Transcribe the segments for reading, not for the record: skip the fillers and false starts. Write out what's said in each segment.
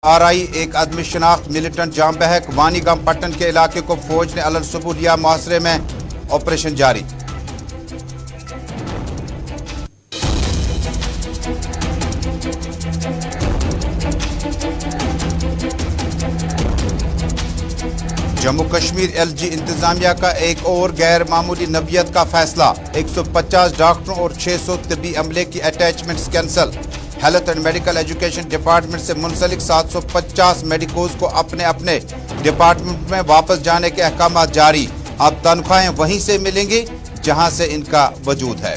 RI एक आदमी शनाख्त मिलिटेंट जाम बहक। वानीगाम पट्टन के इलाके को फौज ने अलल सुबह लिया, मुहासरे में ऑपरेशन जारी। जम्मू कश्मीर एलजी इंतजामिया का एक और गैर मामूली नवियत का फैसला। 150 डॉक्टरों और 600 तिब्बी अमले की attachments cancel. Health and medical education department से मुंसलिक 750 मेडिकोज को अपने अपने डिपार्टमेंट में वापस जाने के अहकाम जारी। अब तनख्वाहें वहीं से मिलेंगी जहां से इनका वजूद है।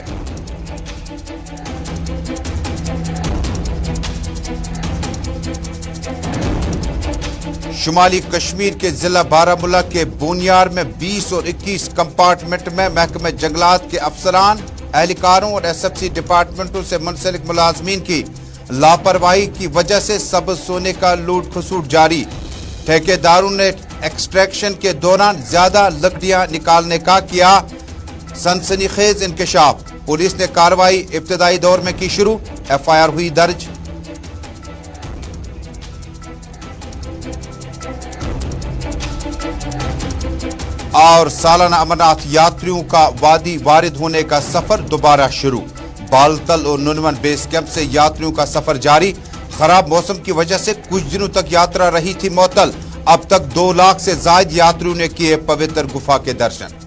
शुमाली कश्मीर के जिला बारामूला के बोनियार में 20 और 21 कंपार्टमेंट में महकमे जंगलात के अफसरान, एहलकारों और एसएफसी डिपार्टमेंटों से मुंसलिक मुलाजमीन की लापरवाही की वजह से सब्ज सोने का लूट खसूट जारी। ठेकेदारों ने एक्सट्रैक्शन के दौरान ज्यादा लकड़ियां निकालने का किया सनसनीखेज इंकशाफ। पुलिस ने कार्रवाई इब्तदाई दौर में की शुरू, एफआईआर हुई दर्ज। और सालाना अमरनाथ यात्रियों का वादी वारिद होने का सफर दोबारा शुरू। बालतल और नुनवन बेस कैंप से यात्रियों का सफर जारी। खराब मौसम की वजह से कुछ दिनों तक यात्रा रही थी मुअत्तल। अब तक 2 लाख से ज्यादा यात्रियों ने किए पवित्र गुफा के दर्शन।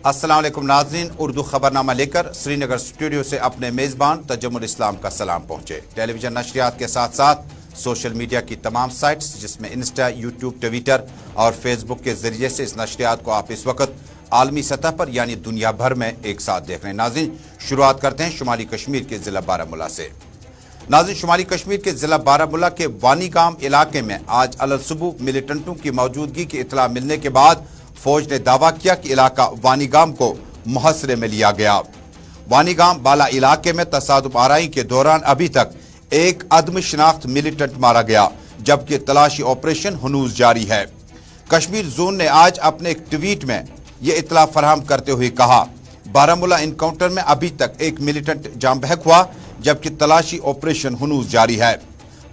अस्सलाम वालेकुम नाज़रीन, उर्दू खबरनामा लेकर श्रीनगर स्टूडियो से अपने मेज़बान तजम्मुल इस्लाम का सलाम पहुंचे। टेलीविजन नशरियात के साथ साथ सोशल मीडिया की तमाम साइट्स जिसमें इंस्टा, यूट्यूब, ट्विटर और फेसबुक के जरिए से इस नशरियात को आप इस वक्त आलमी सतह पर यानी दुनिया भर में एक साथ देख रहे हैं। नाज़रीन, शुरुआत करते हैं शुमाली कश्मीर के जिला बारामूला से। नाज़रीन, शुमाली कश्मीर के जिला बारामूला के वानीगाम इलाके में आज अलल सुबह मिलिटेंटों की मौजूदगी की इतला मिलने के बाद फौज ने दावा किया कि इलाका वानीगाम को मुहसरे में लिया गया। वानीगाम बाला इलाके में तसादुम आराई के दौरान अभी तक एक अदम शनाख्त मिलिटेंट मारा गया, जबकि तलाशी ऑपरेशन हनूज जारी है। कश्मीर जोन ने आज अपने एक ट्वीट में यह इतला फराहम करते हुए कहा, बारामूला इनकाउंटर में अभी तक एक मिलिटेंट जाम बहक हुआ, जबकि तलाशी ऑपरेशन हनूज जारी है।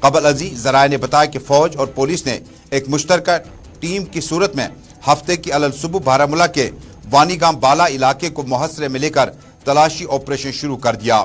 कबल अजीज जराए ने बताया कि फौज और पुलिस ने एक मुश्तरका टीम की सूरत में हफ्ते की अलल सुबह बारामूला के वानीगाम बाला इलाके को मुहसरे में लेकर तलाशी ऑपरेशन शुरू कर दिया।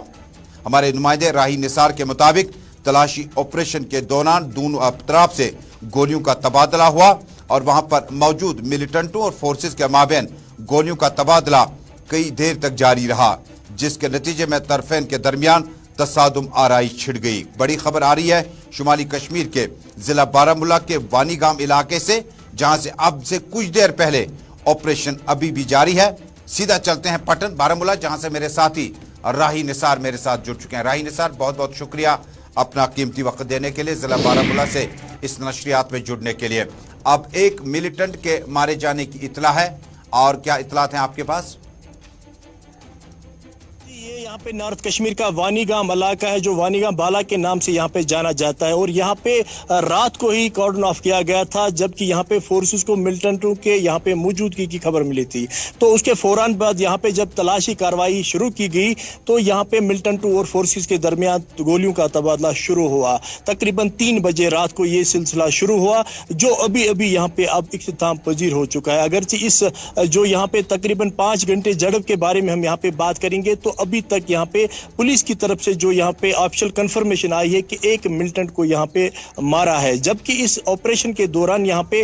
हमारे नुमाइंदे राही निसार के मुताबिक तलाशी ऑपरेशन के दौरान दोनों अतराफ से गोलियों का तबादला हुआ और वहां पर मौजूद मिलिटेंटों और फोर्सेस के माबैन गोलियों का तबादला कई देर तक जारी रहा, जिसके नतीजे में तरफेन के दरमियान तसादुम आराई छिड़ गई। बड़ी खबर आ रही है शुमाली कश्मीर के जिला बारामूला के वानीगाम इलाके से, जहां से अब से कुछ देर पहले ऑपरेशन अभी भी जारी है। सीधा चलते हैं पटन बारामूला, जहां से मेरे साथी राही निसार मेरे साथ जुड़ चुके हैं। राही निसार, बहुत बहुत शुक्रिया अपना कीमती वक्त देने के लिए, जिला बारामूला से इस नशरियात में जुड़ने के लिए। अब एक मिलिटेंट के मारे जाने की इतला है, और क्या इतलात हैं आपके पास? यहाँ पे नॉर्थ कश्मीर का वानीगाम इलाका है, जो वानीगाम बाला के नाम से यहाँ पे जाना जाता है, और यहाँ पे रात को ही कॉर्डन ऑफ किया गया था, जबकि यहाँ पे फोर्सेस को मिलिटेंटों के यहाँ पे मौजूदगी की खबर मिली थी। तो उसके फौरन बाद यहाँ पे जब तलाशी कार्रवाई शुरू की गई तो यहाँ पे मिलिटेंटों और फोर्सेस के दरमियान गोलियों का तबादला शुरू हुआ। तकरीबन 3 बजे रात को ये सिलसिला शुरू हुआ, जो अभी अभी यहाँ पे अब इख्तिताम पजीर हो चुका है। अगरचे इस जो यहाँ पे तकरीबन 5 घंटे झड़प के बारे में हम यहाँ पे बात करेंगे, तो अभी तक यहाँ पे पुलिस की तरफ से जो यहाँ पे ऑफिशियल कंफर्मेशन आई है कि एक मिलिटेंट को यहाँ पे मारा है, जबकि इस ऑपरेशन के दौरान यहाँ पे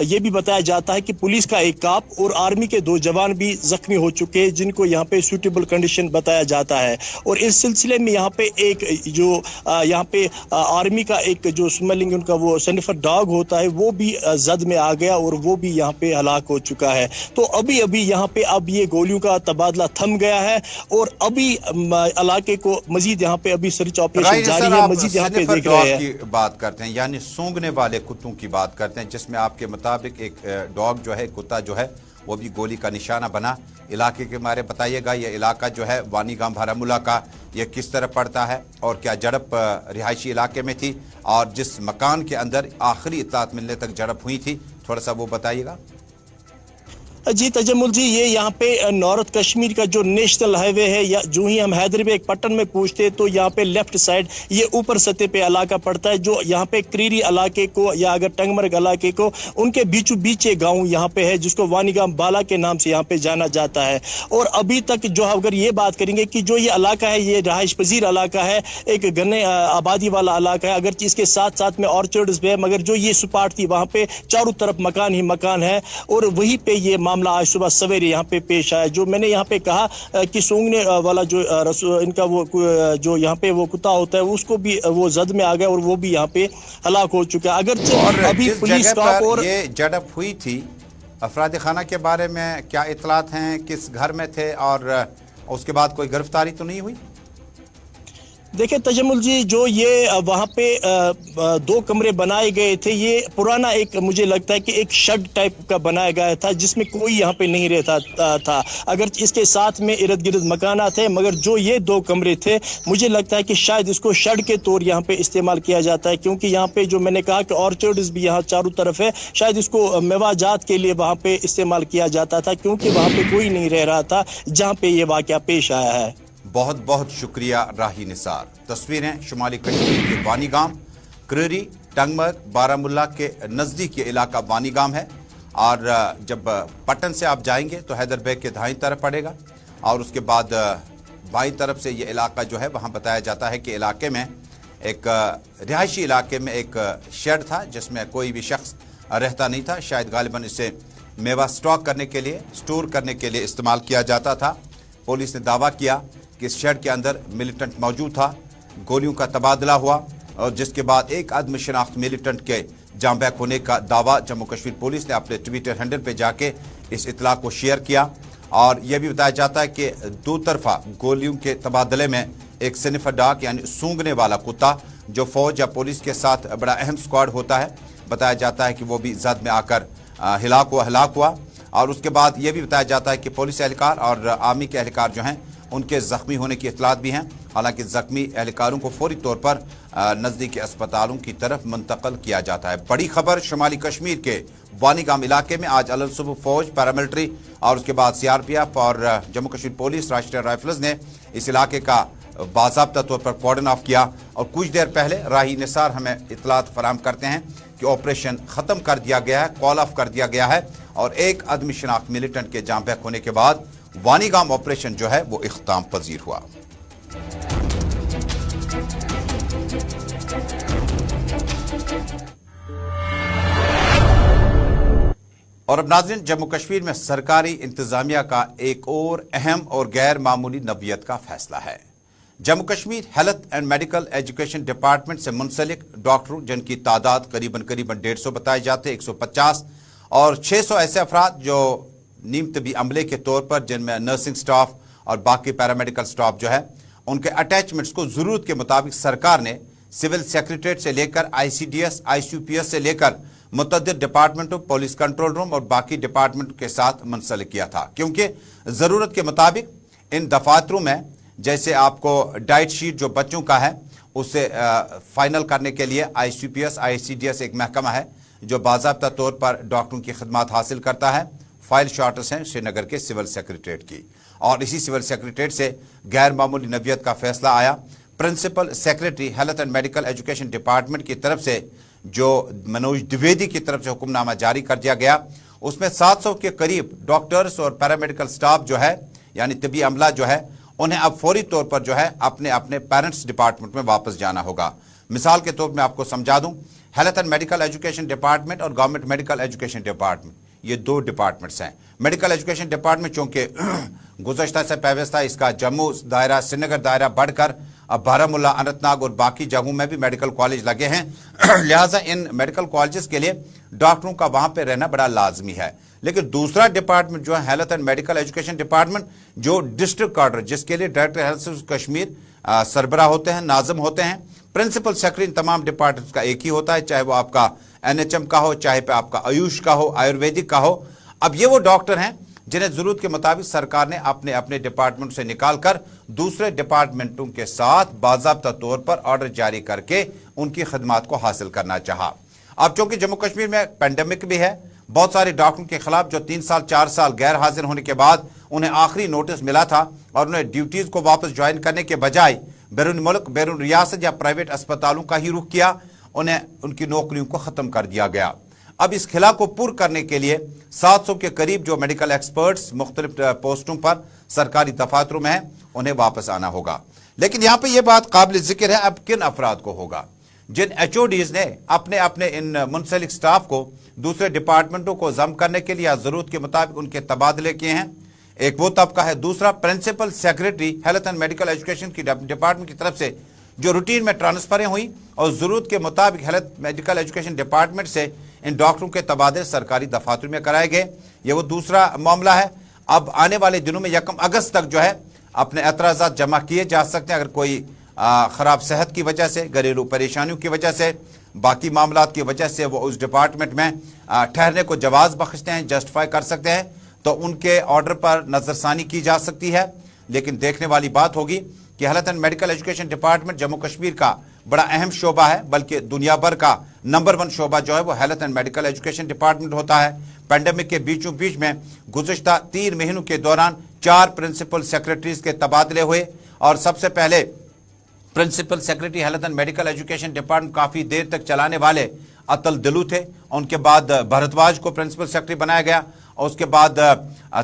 ये भी बताया जाता है कि पुलिस का एक काप और आर्मी के 2 जवान भी जख्मी हो चुके हैं, जिनको यहाँ पे सूटेबल कंडीशन बताया जाता है। और इस सिलसिले में यहाँ पे एक जो यहाँ पे आर्मी का एक जो स्मेलिंग उनका वो सनिफर डॉग होता है, वो भी जद में आ गया और वो भी यहाँ पे हलाक हो चुका है। तो अभी अभी यहाँ पे अब ये गोलियों का तबादला थम गया है है और अभी इलाके को मजीद यहाँ पे अभी सर्च ऑपरेशन राइट जारी सर, है, आप मजीद यहाँ पे स्निफर देख रहे डॉग हैं। की बात करते हैं, यानी सूंघने वाले कुत्तों की बात करते हैं, जिसमें आपके मुताबिक एक डॉग जो है, कुत्ता जो है, वो भी गोली का निशाना बना। इलाके के बारे बताइएगा, ये इलाका जो है वानीगाम बारामूला का, ये किस तरह पड़ता है और क्या झड़प रिहायशी इलाके में थी और जिस मकान के अंदर आखिरी इत्तलात मिलने तक झड़प हुई थी, थोड़ा सा वो बताइएगा। जी तजम्मुल जी, ये यहाँ पे नॉर्थ कश्मीर का जो नेशनल हाईवे है, या जो ही हम हैदराबाद पट्टन में पूछते तो यहाँ पे लेफ्ट साइड ये ऊपर सतह पे इलाका पड़ता है, जो यहाँ पे क्रीरी इलाके को या अगर टंगमर्ग इलाके को उनके बीचों बीच एक गाँव यहाँ पे है जिसको वानीगाम बाला के नाम से यहाँ पे जाना जाता है। और अभी तक जो अगर ये बात करेंगे कि जो ये इलाका है ये रहाइश पजीर इलाका है, एक घने आबादी वाला इलाका है, अगर इसके साथ साथ में ऑर्चर्ड्स भी है, मगर जो ये स्पॉट थी वहाँ पे चारों तरफ मकान ही मकान है और वहीं पे ये मामला आज सुबह सवेरे यहाँ पे पेश आया। जो मैंने यहाँ पे कहा कि सूंघने वाला जो इनका वो जो यहाँ पे वो कुत्ता होता है उसको भी वो जद में आ गया और वो भी यहाँ पे हलाक हो चुका है। अगर अभी पुलिस का और ये झड़प हुई थी, अफराद खाना के बारे में क्या इतलात हैं, किस घर में थे और उसके बाद कोई गिरफ्तारी तो नहीं हुई? देखिए तजम्मुल जी, जो ये वहाँ पे दो कमरे बनाए गए थे, ये पुराना एक मुझे लगता है कि एक शेड टाइप का बनाया गया था जिसमें कोई यहाँ पे नहीं रहता था। अगर इसके साथ में इर्द गिर्द मकाना थे, मगर जो ये दो कमरे थे मुझे लगता है कि शायद इसको शेड के तौर यहाँ पे इस्तेमाल किया जाता है, क्योंकि यहाँ पे जो मैंने कहा कि ऑर्चर्ड्स भी यहाँ चारों तरफ है, शायद इसको मेवाजात के लिए वहाँ पे इस्तेमाल किया जाता था, क्योंकि वहाँ पे कोई नहीं रह रहा था जहाँ पे ये वाकया पेश आया है। बहुत बहुत शुक्रिया राही निसार। तस्वीरें शुमाली कश्मीर के वानीगाम, क्रीरी, टंगमर्ग, बारामूला के नज़दीक ये इलाका वानीगाम है और जब पट्टन से आप जाएंगे तो हैदरबैग के दाईं तरफ पड़ेगा और उसके बाद बाईं तरफ से ये इलाका जो है, वहाँ बताया जाता है कि इलाके में एक रिहायशी इलाके में एक शेड था जिसमें कोई भी शख्स रहता नहीं था। शायद गालिबन इसे मेवा स्टॉक करने के लिए, स्टोर करने के लिए इस्तेमाल किया जाता था। पुलिस ने दावा किया कि इस शेड के अंदर मिलिटेंट मौजूद था। गोलियों का तबादला हुआ और जिसके बाद एक आदम शनाख्त मिलिटेंट के जाम बैक होने का दावा जम्मू कश्मीर पुलिस ने अपने ट्विटर हैंडल पे जाके इस इतला को शेयर किया। और यह भी बताया जाता है कि दो तरफा गोलियों के तबादले में एक स्निफर डॉग यानी सूंघने वाला कुत्ता जो फौज या पुलिस के साथ बड़ा अहम स्क्वाड होता है, बताया जाता है कि वो भी जद में आकर हलाक हुआ। और उसके बाद यह भी बताया जाता है कि पुलिस एहलकार और आर्मी के एहलकार जो हैं उनके जख्मी होने की इतलात भी हैं। हालांकि जख्मी एहलकारों को फौरी तौर पर नज़दीकी अस्पतालों की तरफ मुंतकल किया जाता है। बड़ी खबर शुमाली कश्मीर के वानीगाम इलाके में आज अलग सुबह फौज, पैरामिलिट्री और उसके बाद सीआरपीएफ और जम्मू कश्मीर पुलिस, राष्ट्रीय राइफल्स ने इस इलाके का बाज़ाब्ता तौर पर कॉर्डन ऑफ किया। और कुछ देर पहले राही निसार हमें इतलात फराहम करते हैं कि ऑपरेशन ख़त्म कर दिया गया है, कॉल ऑफ कर दिया गया है और एक आदमी शनाख्त मिलिटेंट के जाम बैक होने के बाद वानीगाम ऑपरेशन जो है वो इख्ताम पजीर हुआ। और अब नाज़रीन, जम्मू कश्मीर में सरकारी इंतजामिया का एक और अहम और गैर मामूली नवीयत का फैसला है। Jammu Kashmir health and medical education department से मुंसलिक डॉक्टरों जिनकी तादाद करीबन 150 बताए जाते, 150 और 600 ऐसे अफराद जो नीम तबी अमले के तौर पर, जिनमें नर्सिंग स्टाफ और बाकी पैरामेडिकल स्टाफ जो है, उनके अटैचमेंट्स को ज़रूरत के मुताबिक सरकार ने सिविल सेक्रेटरीट से लेकर ICDS, ICPS से लेकर मुतअद्दिद डिपार्टमेंटों, पुलिस कंट्रोल रूम और बाकी डिपार्टमेंट के साथ मुंसलिक किया था, क्योंकि ज़रूरत के मुताबिक इन दफातरों में जैसे आपको डाइट शीट जो बच्चों का है उसे फाइनल करने के लिए ICPS, ICDS एक महकमा है जो बाज़ाब्ता तौर पर डॉक्टरों की खिदमत हासिल करता है। फाइल शार्टर्स हैं श्रीनगर के सिविल सेक्रेटरीट की और इसी सिविल सेक्रेटरीट से गैर मामूली नवीयत का फैसला आया। Principal secretary health and medical education department की तरफ से जो मनोज द्विवेदी की तरफ से हुक्मनामा जारी कर दिया गया, उसमें 700 के करीब डॉक्टर्स और पैरामेडिकल स्टाफ जो है यानी तबी अमला जो है, उन्हें अब फौरी तौर पर जो है अपने अपने पेरेंट्स डिपार्टमेंट में वापस जाना होगा। मिसाल के तौर पर मैं आपको समझा दूं, health and medical education department और गवर्नमेंट मेडिकल एजुकेशन डिपार्टमेंट, ये दो डिपार्टमेंट्स हैं। मेडिकल एजुकेशन डिपार्टमेंट चूंकि गुज़श्ता से पैवस्ता इसका जम्मू दायरा, श्रीनगर दायरा बढ़कर अब बारामूला, अनंतनाग और बाकी जगहों में भी मेडिकल कॉलेज लगे हैं, लिहाजा इन मेडिकल कॉलेजेस के लिए डॉक्टरों का वहां पे रहना बड़ा लाजमी है। लेकिन दूसरा डिपार्टमेंट जो है health and medical education department, जो डिस्ट्रिक्ट कार्डर जिसके लिए डायरेक्टर हेल्थ सर्विस कश्मीर सरबराह होते हैं, नाज़िम होते हैं, प्रिंसिपल सेक्रेटरी इन तमाम डिपार्टमेंट्स का एक ही होता है, चाहे वो आपका NHM का हो, चाहे पे आपका आयुष का हो, आयुर्वेदिक का हो। अब ये वो डॉक्टर हैं जिन्हें जरूरत के मुताबिक सरकार ने अपने अपने डिपार्टमेंट से निकालकर दूसरे डिपार्टमेंटों के साथ बाज़ाब्ता तौर पर ऑर्डर जारी करके उनकी खिदमात को हासिल करना चाहा। अब चूंकि जम्मू कश्मीर में पेंडेमिक भी है, बहुत सारे डॉक्टरों के खिलाफ जो 3 साल 4 साल गैर हाजिर होने के बाद उन्हें आखिरी नोटिस मिला था और उन्हें ड्यूटीज को वापस ज्वाइन करने के बजाय बैरून मुल्क, बैरून रियासत या प्राइवेट अस्पतालों का ही रुख किया, उन्हें उनकी नौकरियों को खत्म कर दिया गया। अब इस खिला को पूर्ण करने के लिए 700 के करीब जो मेडिकल एक्सपर्ट्स मुख्तलिफ पोस्टों पर सरकारी दफातरों में हैं, उन्हें वापस आना होगा। लेकिन यहाँ पे ये बात काबिल जिक्र है, अब किन अफराद को होगा? जिन HODs ने अपने अपने इन मुंसलिक स्टाफ को दूसरे डिपार्टमेंटों को जम करने के लिए या जरूरत के मुताबिक उनके तबादले किए हैं, एक वो तबका है। दूसरा principal secretary health and medical education की डिपार्टमेंट की तरफ से जो रूटीन में ट्रांसफरें हुई और जरूरत के मुताबिक हेल्थ मेडिकल एजुकेशन डिपार्टमेंट से इन डॉक्टरों के तबादले सरकारी दफातरों में कराए गए, ये वो दूसरा मामला है। अब आने वाले दिनों में 1 अगस्त तक जो है अपने एतराज़ात जमा किए जा सकते हैं। अगर कोई ख़राब सेहत की वजह से, घरेलू परेशानियों की वजह से, बाकी मामलात की वजह से वो उस डिपार्टमेंट में ठहरने को जवाज़ बख्शते हैं, जस्टिफाई कर सकते हैं, तो उनके ऑर्डर पर नज़रसानी की जा सकती है। लेकिन देखने वाली बात होगी कि health and medical education department Jammu Kashmir का बड़ा अहम शोबा है, बल्कि दुनिया भर का नंबर 1 शोबा जो है वो health and medical education department होता है। पेंडेमिक के बीचों बीच में गुज़िश्ता 3 महीनों के दौरान 4 प्रिंसिपल सेक्रेटरीज के तबादले हुए और सबसे पहले principal secretary health and medical education department काफ़ी देर तक चलाने वाले अतल दिलू थे। उनके बाद भरद्वाज को प्रिंसिपल सेक्रेटरी बनाया गया और उसके बाद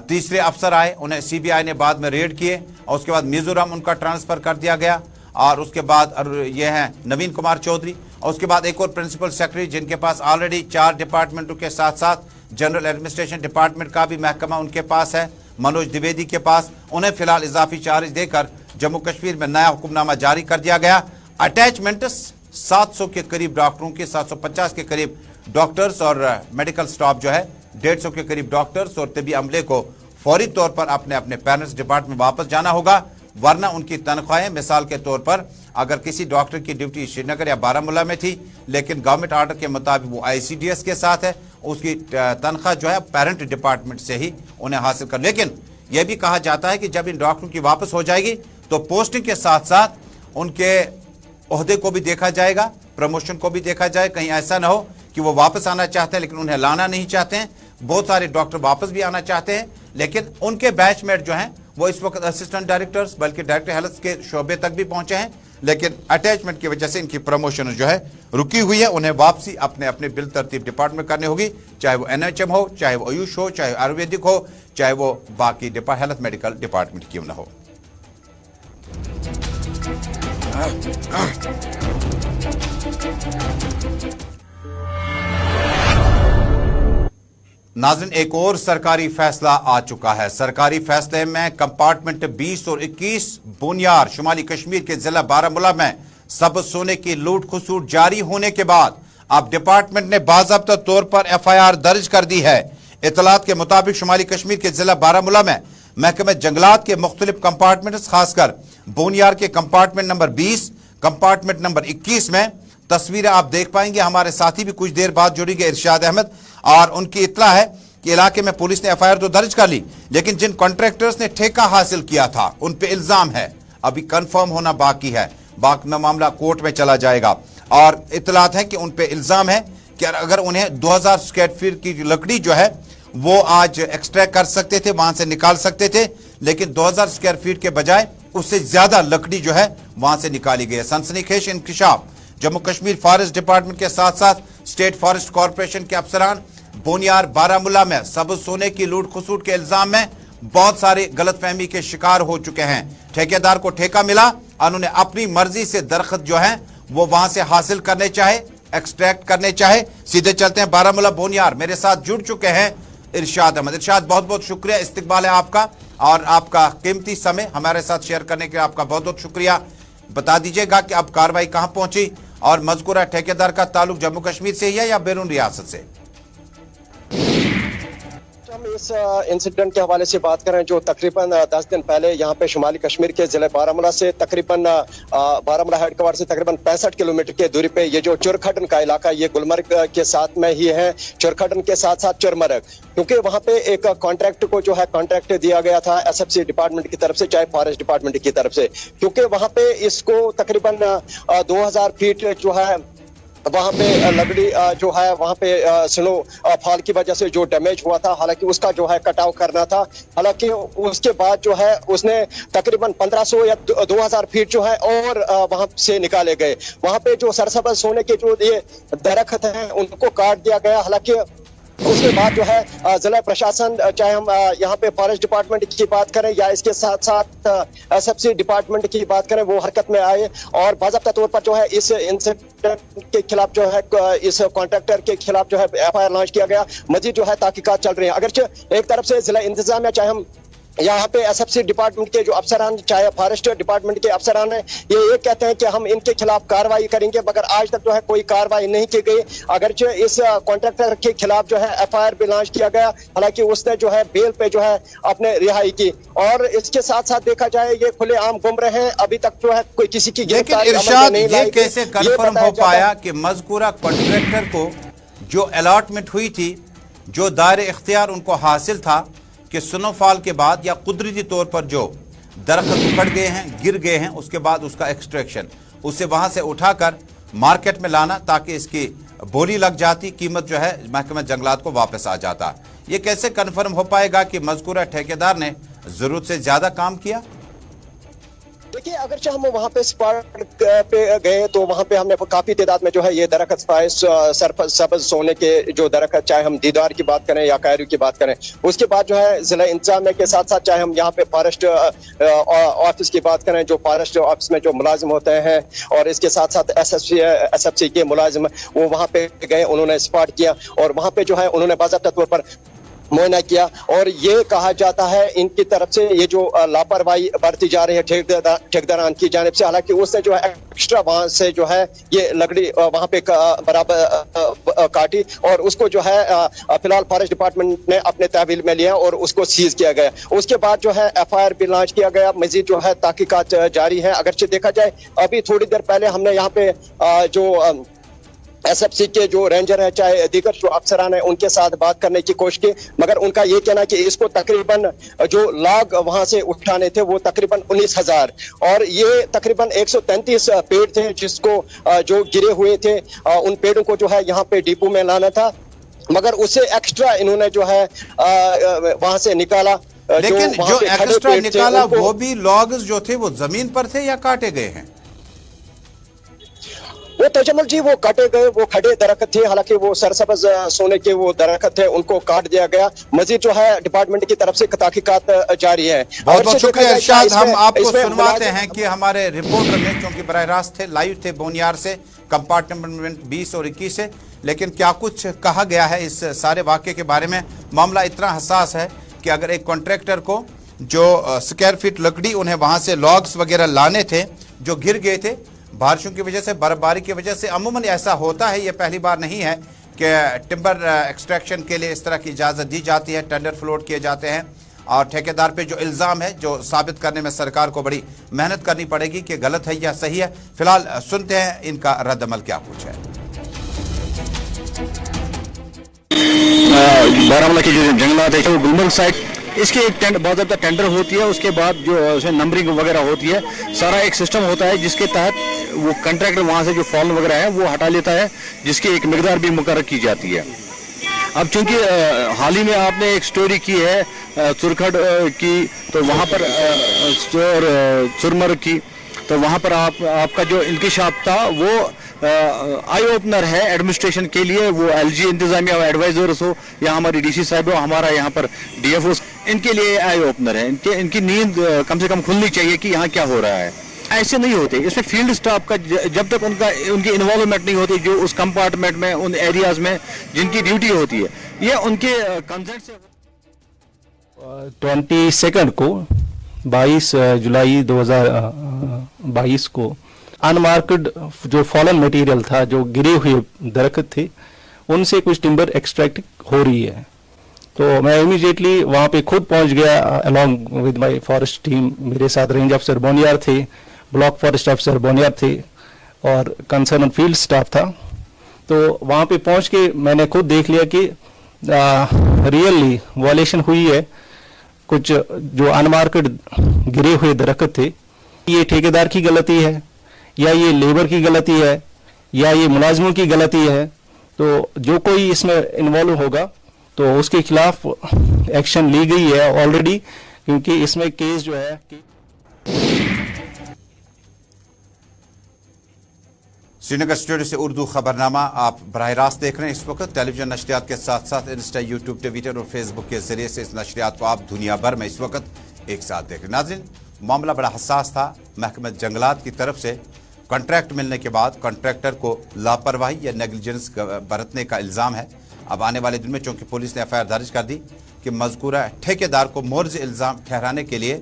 तीसरे अफसर आए, उन्हें CBI ने बाद में रेड किए और उसके बाद मिजोरम उनका ट्रांसफ़र कर दिया गया और उसके बाद ये हैं नवीन कुमार चौधरी और उसके बाद एक और प्रिंसिपल सेक्रेटरी जिनके पास ऑलरेडी 4 डिपार्टमेंटों के साथ साथ जनरल एडमिनिस्ट्रेशन डिपार्टमेंट का भी महकमा उनके पास है, मनोज द्विवेदी के पास। उन्हें फिलहाल इजाफी चार्ज देकर जम्मू कश्मीर में नया हुक्मनामा जारी कर दिया गया। अटैचमेंट्स 700 के करीब डॉक्टरों के, 750 के करीब डॉक्टर्स और मेडिकल स्टाफ जो है 150 के करीब डॉक्टर्स और तबी अमले को फौरी तौर पर अपने अपने पेरेंट्स डिपार्टमेंट वापस जाना होगा, वरना उनकी तनख्वाहें, मिसाल के तौर पर अगर किसी डॉक्टर की ड्यूटी श्रीनगर या बारामूला में थी लेकिन गवर्नमेंट ऑर्डर के मुताबिक वो ICDS के साथ है, उसकी तनख्वाह जो है पेरेंट डिपार्टमेंट से ही उन्हें हासिल कर। लेकिन यह भी कहा जाता है कि जब इन डॉक्टरों की वापस हो जाएगी तो पोस्टिंग के साथ साथ उनके ओहदे को भी देखा जाएगा, प्रमोशन को भी देखा जाए। कहीं ऐसा ना हो कि वो वापस आना चाहते हैं लेकिन उन्हें लाना नहीं चाहते हैं। बहुत सारे डॉक्टर वापस भी आना चाहते हैं लेकिन उनके बैचमेट जो हैं वो इस वक्त असिस्टेंट डायरेक्टर्स बल्कि डायरेक्टर हेल्थ के शोबे तक भी पहुंचे हैं, लेकिन अटैचमेंट की वजह से इनकी प्रमोशन जो है रुकी हुई है। उन्हें वापसी अपने अपने बिल तरतीब डिपार्टमेंट करनी होगी, चाहे वो NHM हो, चाहे वो आयुष हो, चाहे आयुर्वेदिक हो, चाहे वो बाकी हेल्थ मेडिकल डिपार्टमेंट क्यों ना हो। नाज़रीन, एक और सरकारी फैसला आ चुका है। सरकारी फैसले में कंपार्टमेंट 20 और 21 बोनियार शुमाली कश्मीर के जिला बारामूला में सबज सोने की लूट खसूट जारी होने के बाद अब डिपार्टमेंट ने बाज़ाब्ता तौर पर FIR दर्ज कर दी है। इतलात के मुताबिक शुमाली कश्मीर के जिला बारामूला में महकमे जंगलात के मुख्तलिफ कंपार्टमेंट, खासकर बोनियार के कंपार्टमेंट नंबर 20, कंपार्टमेंट नंबर 21 में तस्वीरें आप देख पाएंगे। हमारे साथी भी कुछ देर बाद जुड़ेंगे, इरशाद अहमद, और उनकी इतला है कि इलाके में पुलिस ने FIR तो दर्ज कर ली लेकिन जिन कॉन्ट्रैक्टर्स ने ठेका हासिल किया था उन पे इल्जाम है, अभी कंफर्म होना बाकी है, बाकी मामला कोर्ट में चला जाएगा। और इतलात है कि उन पे इल्जाम है कि अगर उन्हें 2000 स्क्वायर फीट की लकड़ी जो है वो आज एक्सट्रैक्ट कर सकते थे, वहां से निकाल सकते थे, लेकिन 2000 स्क्वायर फीट के बजाय उससे ज्यादा लकड़ी जो है वहां से निकाली गई है। सनसनीखेज इंकशाफ जम्मू कश्मीर फॉरेस्ट डिपार्टमेंट के साथ साथ स्टेट फॉरेस्ट कॉर्पोरेशन के अफसरान बोनियार बारामूला में सबज सोने की लूट खसूट के इल्जाम में बहुत सारे गलतफहमी के शिकार हो चुके हैं। ठेकेदार को ठेका मिला और उन्होंने अपनी मर्जी से दरख्त जो है वो वहां से हासिल करने चाहे, एक्सट्रैक्ट करने चाहे। सीधे चलते हैं बारामूला बोनियार, मेरे साथ जुड़ चुके हैं इरशाद अहमद। इरशाद, बहुत बहुत शुक्रिया, इस्तकबाल है आपका और आपका कीमती समय हमारे साथ शेयर करने के लिए आपका बहुत बहुत शुक्रिया। बता दीजिएगा कि अब कार्रवाई कहां पहुंची और मज़कूरा ठेकेदार का ताल्लुक जम्मू कश्मीर से ही है या बैरून रियासत से? हम इस इंसिडेंट के हवाले से बात करें जो तकरीबन 10 दिन पहले यहाँ पे शुमाली कश्मीर के जिले बारामूला से तकरीबन बारामूला हेडक्वार्टर से तकरीबन 65 किलोमीटर की दूरी पे ये जो चुरखडन का इलाका ये गुलमर्ग के साथ में ही है, चुरखडन के साथ साथ चुरमर्ग, क्योंकि वहाँ पे एक कॉन्ट्रैक्ट को जो है कॉन्ट्रैक्ट दिया गया था एसएफसी डिपार्टमेंट की तरफ से, चाहे फॉरेस्ट डिपार्टमेंट की तरफ से, क्योंकि वहाँ पे इसको तकरीबन 2000 फीट जो है वहाँ पे लकड़ी जो है वहाँ पे स्नो फॉल की वजह से जो डैमेज हुआ था, हालांकि उसका जो है कटाव करना था। हालांकि उसके बाद जो है उसने तकरीबन 1500 या 2000 फीट जो है और वहाँ से निकाले गए। वहाँ पे जो सरसब्ज सोने के जो ये दरख्त हैं उनको काट दिया गया। हालांकि उसके बाद जो है जिला प्रशासन, चाहे हम यहाँ पे फॉरेस्ट डिपार्टमेंट की बात करें या इसके साथ साथ एसएफसी डिपार्टमेंट की बात करें, वो हरकत में आए और बाज़ाब्ता तौर पर जो है इस इंसिडेंट के खिलाफ जो है इस कॉन्ट्रैक्टर के खिलाफ जो है एफआईआर लॉन्च किया गया। मजीद जो है तहकीकात चल रही है। अगरचे एक तरफ से जिला इंतजामिया, चाहे हम यहाँ पे एसएफसी डिपार्टमेंट के जो अफसरान, चाहे फॉरेस्ट डिपार्टमेंट के अफसरान हैं, ये कहते हैं कि हम इनके खिलाफ कार्रवाई करेंगे, मगर आज तक जो है कोई कार्रवाई नहीं की गई। अगरचे इस कॉन्ट्रैक्टर के खिलाफ जो है एफआईआर भी लॉन्च किया गया, हालांकि उसने जो है बेल पे जो है अपने रिहाई की। और इसके साथ साथ देखा जाए ये खुलेआम गुम रहे हैं, अभी तक जो है कोई किसी की गिरफ्तारी नहीं लाई। ये कैसे कन्फर्म हो पाया कि मज़कूरा कॉन्ट्रैक्टर को जो अलॉटमेंट हुई थी, जो दायरे इख्तियार उनको हासिल था कि स्नोफॉल के बाद या कुदरती तौर पर जो दरख्त उखड़ गए हैं, गिर गए हैं, उसके बाद उसका एक्सट्रैक्शन, उसे वहां से उठाकर मार्केट में लाना ताकि इसकी बोली लग जाती, कीमत जो है महकमा जंगलात को वापस आ जाता, ये कैसे कन्फर्म हो पाएगा कि मज़कूरा ठेकेदार ने जरूरत से ज्यादा काम किया? देखिए, अगर हम वहाँ पे स्पॉट पे गए तो वहाँ पे हमने काफी तादाद में जो है ये दरख्त पाए, सब्ज सोने के जो दरख्त, चाहे हम दीदार की बात करें या कैरू की बात करें। उसके बाद जो है जिला इंतजामिया के साथ साथ चाहे हम यहाँ पे फॉरेस्ट ऑफिस की बात करें, जो फॉरेस्ट ऑफिस में जो मुलाजिम होते हैं, और इसके साथ साथ एसएफसी के मुलाजिम, वो वहाँ पे गए, उन्होंने स्पॉट किया और वहाँ पे जो है उन्होंने बाज़ाब्ता तौर पर मुआयना किया। और ये कहा जाता है इनकी तरफ से ये जो लापरवाही बरती जा रही है ठेकेदारान की जानिब से, हालांकि उसने जो है एक्स्ट्रा वहां से जो है ये लकड़ी वहां पे बराबर काटी और उसको जो है फिलहाल फॉरेस्ट डिपार्टमेंट ने अपने तहवील में लिया और उसको सीज किया गया। उसके बाद जो है एफआईआर भी लॉन्च किया गया। मजीद जो है तहकीकात जारी है। अगरचे देखा जाए अभी थोड़ी देर पहले हमने यहाँ पे जो एसएफसी के जो रेंजर है, चाहे दीगर जो अफसरान है, उनके साथ बात करने की कोशिश की, मगर उनका ये कहना कि इसको तकरीबन जो लॉग वहां से उठाने थे वो तकरीबन 19,000 और ये तकरीबन 133 पेड़ थे जिसको जो गिरे हुए थे, उन पेड़ों को जो है यहाँ पे डिपो में लाना था, मगर उससे एक्स्ट्रा इन्होंने जो है वहां से निकाला। लेकिन जो एक्स्ट्रा निकाला वो भी लॉग्स जो थे वो जमीन पर थे या काटे गए हैं? वो तजम्मुल जी वो काटे गए, वो खड़े दरख्त थे, हालांकि वो सरसब्ज सोने के वो दरख्त थे, उनको काट दिया गया। मजीद जो है डिपार्टमेंट की तरफ से तहकीकात जारी है। बहुत बहुत शुक्रिया इरशाद। हम आपको सुनवाते हैं कि हमारे रिपोर्टर ने, क्योंकि बराह रास्त थे, लाइव थे बोनियार से, कंपार्टमेंट 20 और 21 से, लेकिन क्या कुछ कहा गया है इस सारे वाक़े के बारे में। मामला इतना हसास है कि अगर एक कॉन्ट्रैक्टर को जो स्क्वायर फीट लकड़ी उन्हें वहाँ से लॉग्स वगैरह लाने थे जो गिर गए थे बारिशों की वजह से, बर्फबारी की वजह से, अमूमन ऐसा होता है, ये पहली बार नहीं है कि टिम्बर एक्सट्रैक्शन के लिए इस तरह की इजाज़त दी जाती है, टेंडर फ्लोट किए जाते हैं और ठेकेदार पे जो इल्ज़ाम है, जो साबित करने में सरकार को बड़ी मेहनत करनी पड़ेगी कि गलत है या सही है। फिलहाल सुनते हैं इनका रद्दअमल क्या कुछ है। बारामूला की जो जंगलात है वो गुलमर्ग साइड, इसकी एक बाकायदा टेंडर होती है, उसके बाद जो उसमें नंबरिंग वगैरह होती है, सारा एक सिस्टम होता है जिसके तहत वो कंट्रैक्टर वहाँ से जो फॉल वगैरह है वो हटा लेता है, जिसकी एक मिकदार भी मुकर्रर की जाती है। अब चूंकि हाल ही में आपने एक स्टोरी की है चुरखड की, तो वहाँ पर और चुरमर्ग की, तो वहाँ पर आपका जो इंकशाफ था वो आई ओपनर है एडमिनिस्ट्रेशन के लिए। वो एलजी इंतजामिया एडवाइजर्स हो या हमारी डीसी साहब हो, हमारा यहाँ पर डीएफओ, इनके लिए आई ओपनर है। इनकी नींद कम से कम खुलनी चाहिए कि यहाँ क्या हो रहा है। ऐसे नहीं होते, इसमें फील्ड स्टाफ का जब तक उनकी इन्वॉल्वमेंट नहीं होती, जो उस कंपार्टमेंट में, उन एरियाज में जिनकी ड्यूटी होती है, ये उनके कंसेंट से। 22 को 22 जुलाई 2022 को अनमार्क्ड जो फॉलन मटेरियल था, जो गिरे हुए दरख्त थे, उनसे कुछ टिम्बर एक्सट्रैक्ट हो रही है। तो मैं इमीडिएटली वहाँ पे खुद पहुँच गया along with my forest team. मेरे साथ रेंज अफसर बोनियार थे, ब्लॉक फॉरेस्ट अफसर बोनियार थे और कंसर्न फील्ड स्टाफ था। तो वहाँ पे पहुँच के मैंने खुद देख लिया कि रियली वॉयलेशन हुई है। कुछ जो अनमार्केड गिरे हुए दरख्त थे, ये ठेकेदार की गलती है या ये लेबर की गलती है या ये मुलाजमों की गलती है। तो जो कोई इसमें इन्वॉल्व होगा तो उसके खिलाफ एक्शन ली गई है ऑलरेडी, क्योंकि इसमें केस जो है श्रीनगर स्टूडियो से उर्दू खबरनामा आप बराह रास्त देख रहे हैं। इस वक्त टेलीविजन नशरियात के साथ साथ इंस्टा, यूट्यूब, ट्विटर और फेसबुक के जरिए से इस नशरियात को आप दुनिया भर में इस वक्त एक साथ देख रहे हैं। नाज़रीन, मामला बड़ा हसास था। महकमा जंगलात की तरफ से कॉन्ट्रैक्ट मिलने के बाद कॉन्ट्रैक्टर को लापरवाही या नेग्लिजेंस बरतने का इल्ज़ाम है। अब आने वाले दिन में चूंकि पुलिस ने एफआईआर दर्ज कर दी कि मज़कूरा ठेकेदार को मुर्ज़ इल्ज़ाम ठहराने के लिए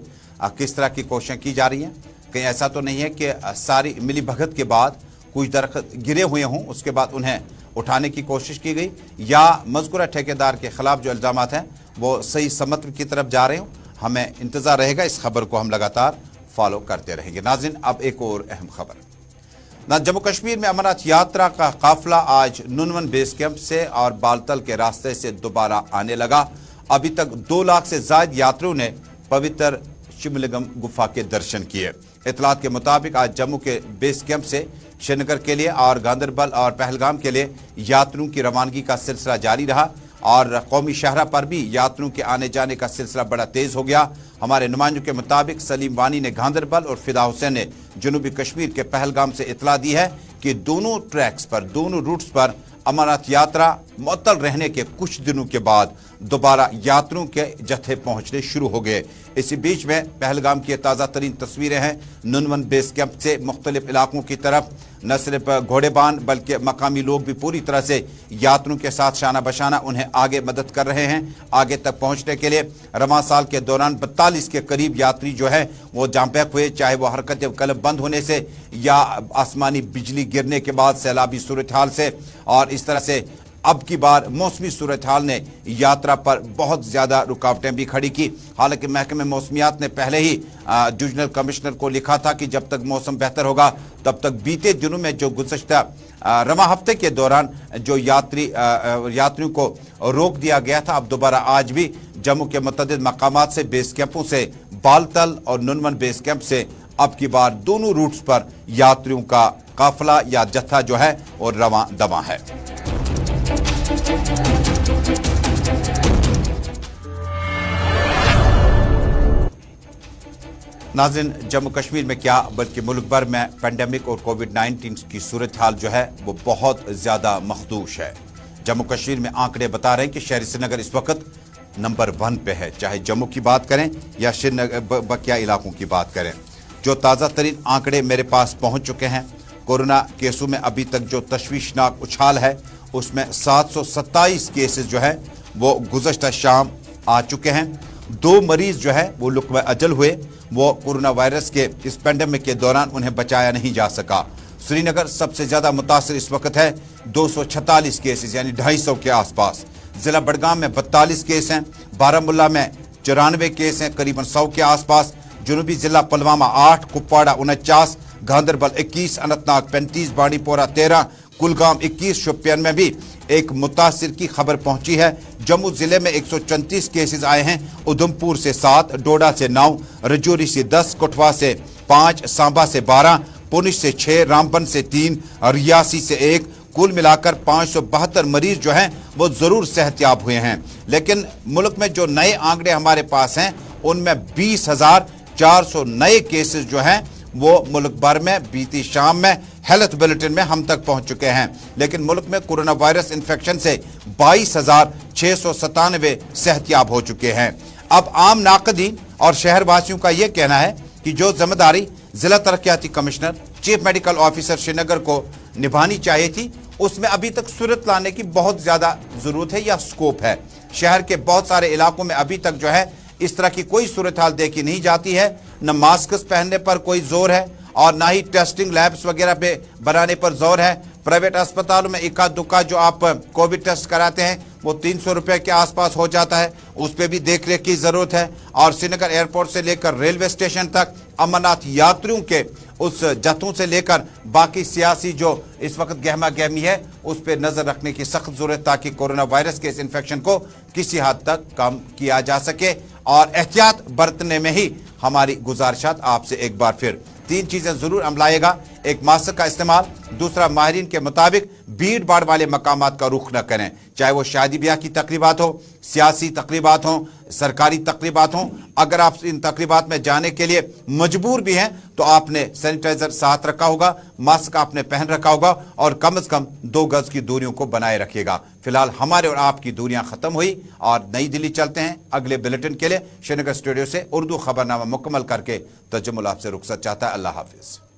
किस तरह की कोशिशें की जा रही हैं। कहीं ऐसा तो नहीं है कि सारी मिली भगत के बाद कुछ दरख्त गिरे हुए हों, उसके बाद उन्हें उठाने की कोशिश की गई, या मज़कूरा ठेकेदार के खिलाफ जो इल्ज़ामात हैं वो सही समत की तरफ जा रहे हों। हमें इंतज़ार रहेगा, इस खबर को हम लगातार फॉलो करते रहेंगे। नाज़रीन, अब एक और अहम खबर। जम्मू कश्मीर में अमरनाथ यात्रा का काफिला आज नुनवन बेस कैंप से और बालतल के रास्ते से दोबारा आने लगा। अभी तक 2 लाख से ज्यादा यात्रियों ने पवित्र शिवलिंगम गुफा के दर्शन किए। इतलात के मुताबिक आज जम्मू के बेस कैंप से श्रीनगर के लिए और गांदरबल और पहलगाम के लिए यात्रियों की रवानगी का सिलसिला जारी रहा और कौमी शहरा पर भी यात्रियों के आने जाने का सिलसिला बड़ा तेज हो गया। हमारे नुमाइंदों के मुताबिक सलीम वानी ने गांदरबल और फिदा हुसैन ने जनूबी कश्मीर के पहलगाम से इतला दी है कि दोनों ट्रैक्स पर, दोनों रूट्स पर अमरनाथ यात्रा मुअत्तल रहने के कुछ दिनों के बाद दोबारा यात्रियों के जत्थे पहुंचने शुरू हो गए। इसी बीच में पहलगाम की ताज़ा तरीन तस्वीरें हैं। नुनवन बेस कैंप से मुख्तलिफ इलाकों की तरफ न सिर्फ घोड़ेबान बल्कि मकामी लोग भी पूरी तरह से यात्रियों के साथ शाना बशाना उन्हें आगे मदद कर रहे हैं आगे तक पहुंचने के लिए। रवां साल के दौरान 42 के करीब यात्री जो है वो जामबैक हुए, चाहे वो हरकत कलब बंद होने से या आसमानी बिजली गिरने के बाद सैलाबी सूरत हाल से। और इस तरह से अब की बार मौसमी सूरत हाल ने यात्रा पर बहुत ज़्यादा रुकावटें भी खड़ी की। हालांकि महकमे मौसमियात ने पहले ही डिविजनल कमिश्नर को लिखा था कि जब तक मौसम बेहतर होगा तब तक बीते दिनों में जो गुज़श्ता रवां हफ्ते के दौरान जो यात्रियों को रोक दिया गया था, अब दोबारा आज भी जम्मू के मुतअद्दिद मकामात से, बेस कैंपों से, बालतल और नुनवन बेस कैंप से अब की बार दोनों रूट्स पर यात्रियों का काफिला या जत्था जो है और रवां दवां है। नाज़रीन, जम्मू कश्मीर में क्या बल्कि मुल्क भर में पेंडेमिक और कोविड-19 की सूरत हाल जो है वो बहुत ज़्यादा मखदूश है। जम्मू कश्मीर में आंकड़े बता रहे हैं कि शहरी श्रीनगर इस वक्त नंबर 1 पे है, चाहे जम्मू की बात करें या श्रीनगर बकिया इलाकों की बात करें। जो ताज़ा तरीन आंकड़े मेरे पास पहुंच चुके हैं, कोरोना केसों में अभी तक जो तशवीशनाक उछाल है उसमें 727 केसेस जो है वो गुज़श्ता शाम आ चुके हैं। 2 मरीज जो है वो लुक़्वा अजल हुए, वो कोरोना वायरस के इस पेंडेमिक के दौरान उन्हें बचाया नहीं जा सका। श्रीनगर सबसे ज़्यादा मुतासर इस वक्त है, 246 केसेस यानी 250 के आसपास। ज़िला बडगाम में 42 केस हैं, बारामुल्ला में 94 केस हैं करीबन 100 के आसपास, जनूबी ज़िला पुलवामा 8, कुपवाड़ा 49, गांदरबल 21, अनंतनाग 35, बांडीपोरा 13, कुलगाम 21, शोपियान में भी एक मुतासिर की खबर पहुंची है। जम्मू जिले में 134 केसेस आए हैं, उधमपुर से 7, डोडा से 9, रजौरी से 10, कठुआ से 5, सांबा से 12, पुंछ से 6, रामबन से 3, रियासी से 1। कुल मिलाकर 572 मरीज जो हैं वो ज़रूर सेहतयाब हुए हैं। लेकिन मुल्क में जो नए आंकड़े हमारे पास हैं उनमें 20,400 नए केसेस जो हैं वो मुल्क भर में बीती शाम में हेल्थ बुलेटिन में हम तक पहुंच चुके हैं। लेकिन मुल्क में कोरोना वायरस इन्फेक्शन से 22,697 सेहतयाब हो चुके हैं। अब आम नाक़दीन और शहर वासियों का यह कहना है कि जो जिम्मेदारी जिला तरक्याती commissioner, chief medical officer Srinagar को निभानी चाहिए थी, उसमें अभी तक सूरत लाने की बहुत ज़्यादा ज़रूरत है या स्कोप है। शहर के बहुत सारे इलाकों में अभी तक जो है इस तरह की कोई सूरत हाल देखी नहीं जाती है। न मास्क पहनने पर कोई जोर है और ना ही टेस्टिंग लैब्स वगैरह पे बनाने पर जोर है। प्राइवेट अस्पतालों में इक्का दुक्का जो आप कोविड टेस्ट कराते हैं वो 300 रुपए के आसपास हो जाता है, उस पर भी देख रेख की जरूरत है। और श्रीनगर एयरपोर्ट से लेकर रेलवे स्टेशन तक अमरनाथ यात्रियों के उस जत्थों से लेकर बाकी सियासी जो इस वक्त गहमा गहमी है उस पर नजर रखने की सख्त जरूरत, ताकि कोरोना वायरस के इस इन्फेक्शन को किसी हद तक कम किया जा सके। और एहतियात बरतने में ही हमारी गुजारिशात आपसे एक बार फिर 3 चीजें जरूर अमलाएगा। एक मास्क का इस्तेमाल, दूसरा माहिरीन के मुताबिक भीड़ भाड़ वाले मकामात का रुख न करें, चाहे वो शादी ब्याह की तकरीबात हो, सियासी तकरीबात हो, सरकारी तकरीबात हो। अगर आप इन तकरीबात में जाने के लिए मजबूर भी हैं तो आपने सैनिटाइजर साथ रखा होगा, मास्क आपने पहन रखा होगा और कम से कम 2 गज की दूरियों को बनाए रखिएगा। फिलहाल हमारे और आपकी दूरियां खत्म हुई और नई दिल्ली चलते हैं अगले बुलेटिन के लिए। श्रीनगर स्टूडियो से उर्दू खबरनामा मुकम्मल करके तजम्मुल आपसे रुखसत चाहता है। अल्लाह हाफिज।